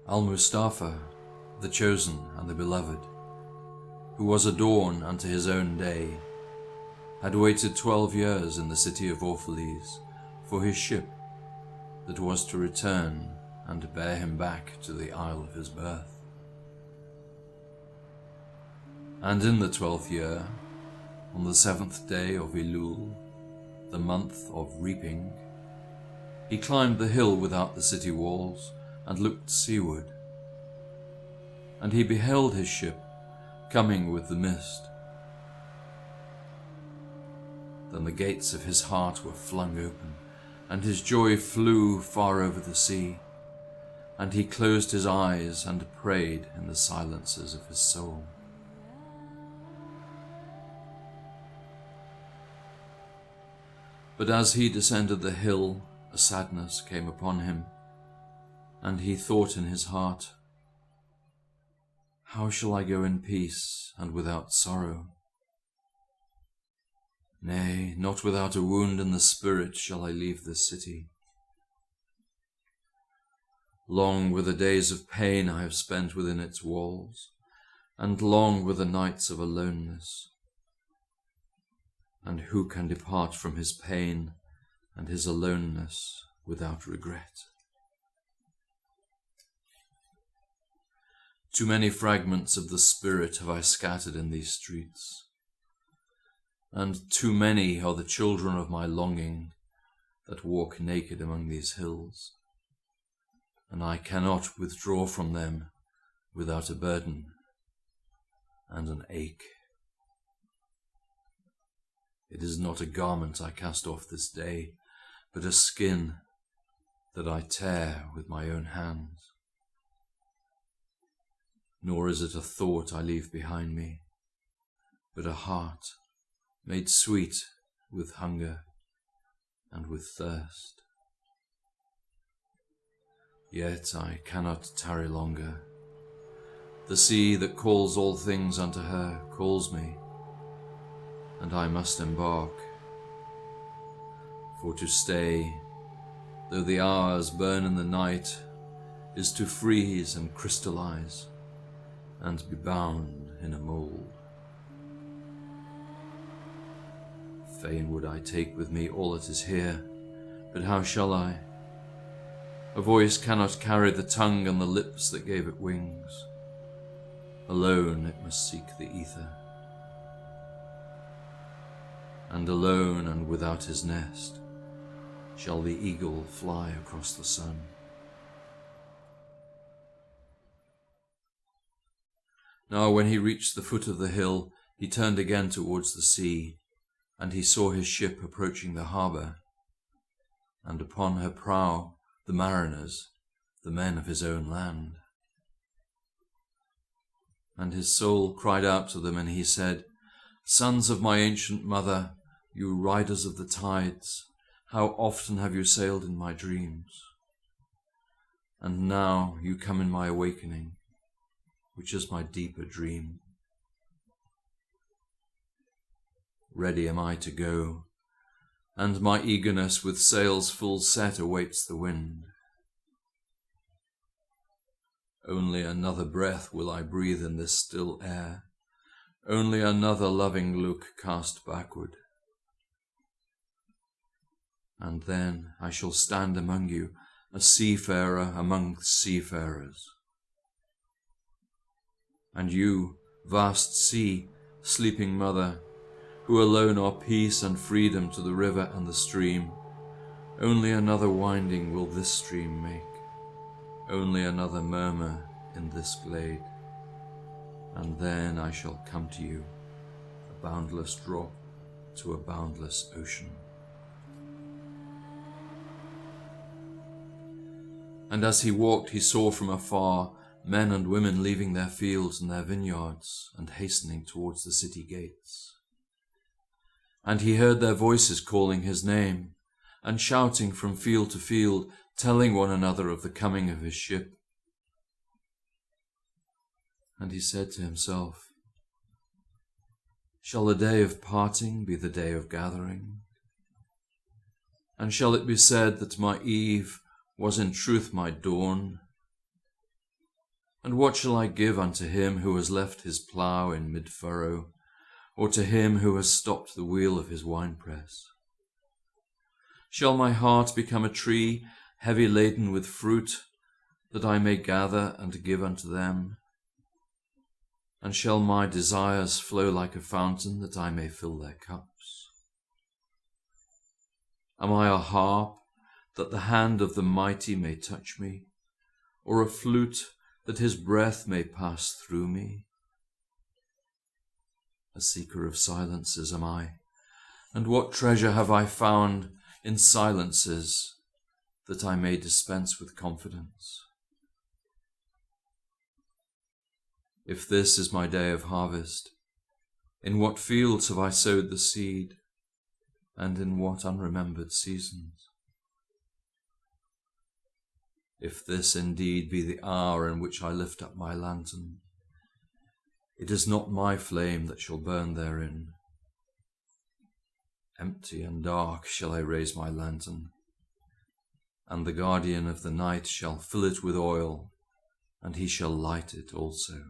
Al-Mustafa, the chosen and the beloved, who was a dawn unto his own day, had waited 12 years in the city of Orphalese for his ship that was to return and bear him back to the isle of his birth. And in the 12th year, on the 7th day of Elul, the month of reaping, he climbed the hill without the city walls and looked seaward. And he beheld his ship coming with the mist. Then the gates of his heart were flung open, and his joy flew far over the sea, and he closed his eyes and prayed in the silences of his soul. But as he descended the hill, a sadness came upon him, and he thought in his heart, "How shall I go in peace and without sorrow? Nay, not without a wound in the spirit shall I leave this city. Long were the days of pain I have spent within its walls, and long were the nights of aloneness. And who can depart from his pain and his aloneness without regret? Too many fragments of the spirit have I scattered in these streets, and too many are the children of my longing that walk naked among these hills, and I cannot withdraw from them without a burden and an ache. It is not a garment I cast off this day, but a skin that I tear with my own hands. Nor is it a thought I leave behind me, but a heart made sweet with hunger and with thirst. Yet I cannot tarry longer. The sea that calls all things unto her calls me, and I must embark. For to stay, though the hours burn in the night, is to freeze and crystallize and be bound in a mold. Fain would I take with me all that is here, but how shall I? A voice cannot carry the tongue and the lips that gave it wings. Alone it must seek the ether. And alone and without his nest shall the eagle fly across the sun. Now when he reached the foot of the hill, he turned again towards the sea, and he saw his ship approaching the harbour, and upon her prow the mariners, the men of his own land. And his soul cried out to them, and he said, "Sons of my ancient mother, you riders of the tides, how often have you sailed in my dreams? And now you come in my awakening, which is my deeper dream. Ready am I to go, and my eagerness with sails full set awaits the wind. Only another breath will I breathe in this still air, only another loving look cast backward. And then I shall stand among you, a seafarer among seafarers. And you, vast sea, sleeping mother, who alone are peace and freedom to the river and the stream, only another winding will this stream make, only another murmur in this glade, and then I shall come to you, a boundless drop to a boundless ocean." And as he walked, he saw from afar men and women leaving their fields and their vineyards and hastening towards the city gates. And he heard their voices calling his name and shouting from field to field, telling one another of the coming of his ship. And he said to himself, "Shall the day of parting be the day of gathering? And shall it be said that my eve was in truth my dawn? And what shall I give unto him who has left his plough in mid-furrow, or to him who has stopped the wheel of his winepress? Shall my heart become a tree heavy laden with fruit, that I may gather and give unto them? And shall my desires flow like a fountain, that I may fill their cups? Am I a harp, that the hand of the mighty may touch me, or a flute, that his breath may pass through me? A seeker of silences am I, and what treasure have I found in silences, that I may dispense with confidence? If this is my day of harvest, in what fields have I sowed the seed, and in what unremembered seasons? If this indeed be the hour in which I lift up my lantern, it is not my flame that shall burn therein. Empty and dark shall I raise my lantern, and the guardian of the night shall fill it with oil, and he shall light it also.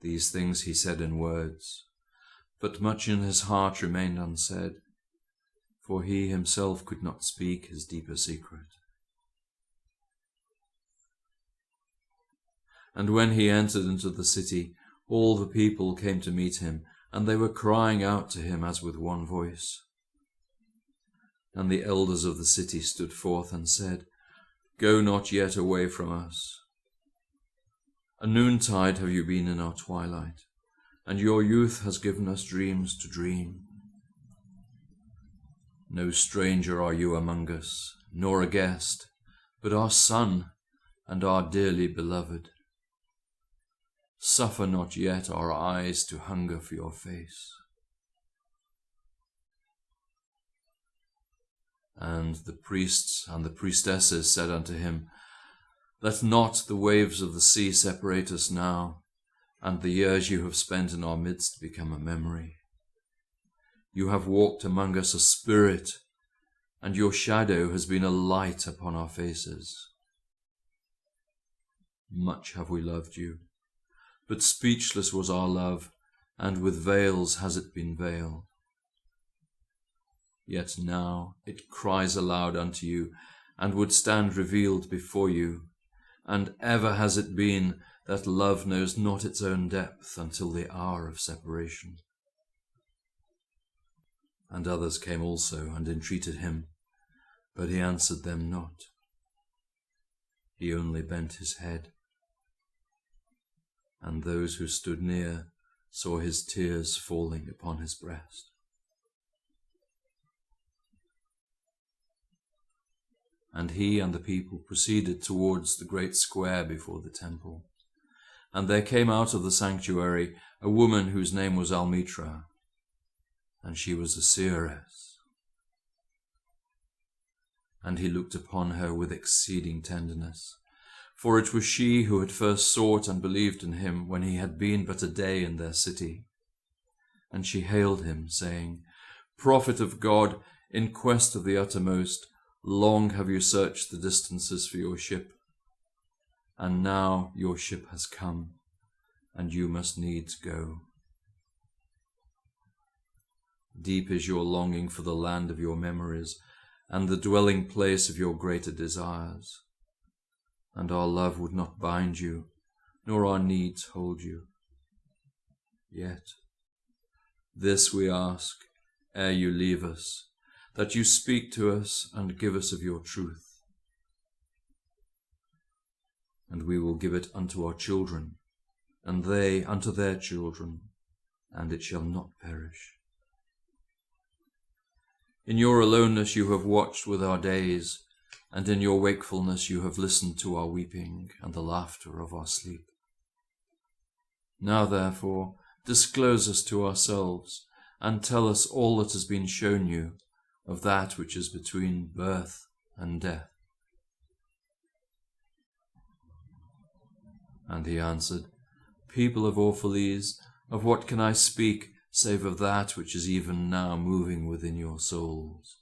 These things he said in words, but much in his heart remained unsaid, for he himself could not speak his deeper secret. And when he entered into the city, all the people came to meet him, and they were crying out to him as with one voice. And the elders of the city stood forth and said, Go not yet away from us. A noontide have you been in our twilight, and your youth has given us dreams to dream. No stranger are you among us, nor a guest, but our son and our dearly beloved. Suffer not yet our eyes to hunger for your face. And the priests and the priestesses said unto him, Let not the waves of the sea separate us now, and the years you have spent in our midst become a memory. You have walked among us a spirit, and your shadow has been a light upon our faces. Much have we loved you, but speechless was our love, and with veils has it been veiled. Yet now it cries aloud unto you, and would stand revealed before you, and ever has it been that love knows not its own depth until the hour of separation. And others came also and entreated him, but he answered them not. He only bent his head. And those who stood near saw his tears falling upon his breast. And he and the people proceeded towards the great square before the temple. And there came out of the sanctuary a woman whose name was Almitra, and she was a seeress. And he looked upon her with exceeding tenderness, for it was she who had first sought and believed in him when he had been but a day in their city. And she hailed him, saying, Prophet of God, in quest of the uttermost, long have you searched the distances for your ship, and now your ship has come, and you must needs go. Deep is your longing for the land of your memories, and the dwelling place of your greater desires. And our love would not bind you, nor our needs hold you. Yet this we ask, ere you leave us, that you speak to us and give us of your truth. And we will give it unto our children, and they unto their children, and it shall not perish. In your aloneness you have watched with our days, and in your wakefulness you have listened to our weeping and the laughter of our sleep. Now therefore disclose us to ourselves, and tell us all that has been shown you of that which is between birth and death. And he answered, People of Orphalese, of what can I speak, save of that which is even now moving within your souls?